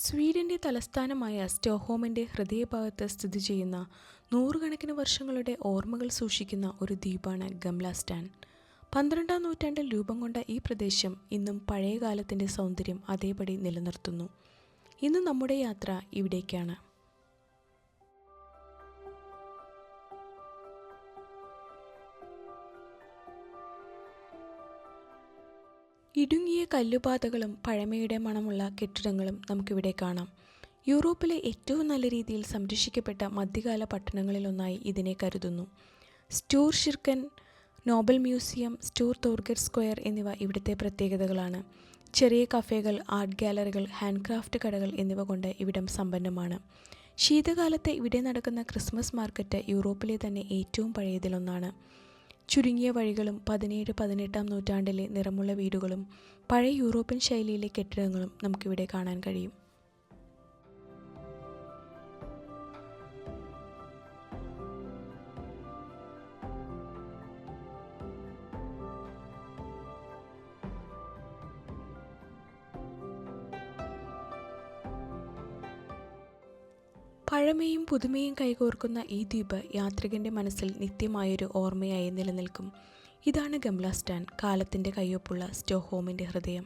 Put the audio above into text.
സ്വീഡന്റെ തലസ്ഥാനമായ സ്റ്റോക്ക്ഹോമിന്റെ ഹൃദയഭാഗത്ത് സ്ഥിതി ചെയ്യുന്ന നൂറുകണക്കിന് വർഷങ്ങളുടെ ഓർമ്മകൾ സൂക്ഷിക്കുന്ന ഒരു ദ്വീപാണ് ഗംല സ്റ്റാൻ. 12-ാം നൂറ്റാണ്ടിൽ രൂപം കൊണ്ട ഈ പ്രദേശം ഇന്നും പഴയ കാലത്തിന്റെ സൗന്ദര്യം അതേപടി നിലനിർത്തുന്നു. ഇന്ന് നമ്മുടെ യാത്ര ഇവിടേക്കാണ്. ഇടുങ്ങിയ കല്ലുപാതകളും പഴമയുടെ മണമുള്ള കെട്ടിടങ്ങളും നമുക്കിവിടെ കാണാം. യൂറോപ്പിലെ ഏറ്റവും നല്ല രീതിയിൽ സംരക്ഷിക്കപ്പെട്ട മധ്യകാല പട്ടണങ്ങളിലൊന്നായി ഇതിനെ കരുതുന്നു. സ്റ്റൂർ ഷിർക്കൻ, നോബൽ മ്യൂസിയം, സ്റ്റൂർ തോർഗറ്റ് സ്ക്വയർ എന്നിവ ഇവിടുത്തെ പ്രത്യേകതകളാണ്. ചെറിയ കഫേകൾ, ആർട്ട് ഗാലറികൾ, ഹാൻഡ്ക്രാഫ്റ്റ് കടകൾ എന്നിവ കൊണ്ട് ഇവിടം സമ്പന്നമാണ്. ശീതകാലത്ത് ഇവിടെ നടക്കുന്ന ക്രിസ്മസ് മാർക്കറ്റ് യൂറോപ്പിലെ തന്നെ ഏറ്റവും പഴയതിലൊന്നാണ്. ചുരുങ്ങിയ വഴികളും 17-18-ാം നൂറ്റാണ്ടിലെ നിറമുള്ള വീടുകളും പഴയ യൂറോപ്യൻ ശൈലിയിലെ കെട്ടിടങ്ങളും നമുക്കിവിടെ കാണാൻ കഴിയും. പഴമയും പുതുമയും കൈകോർക്കുന്ന ഈ ദ്വീപ് യാത്രികന്റെ മനസ്സിൽ നിത്യമായൊരു ഓർമ്മയായി നിലനിൽക്കും. ഇതാണ് ഗംല സ്റ്റാൻ, കാലത്തിന്റെ കയ്യൊപ്പുള്ള സ്റ്റോക്ക്ഹോമിന്റെ ഹൃദയം.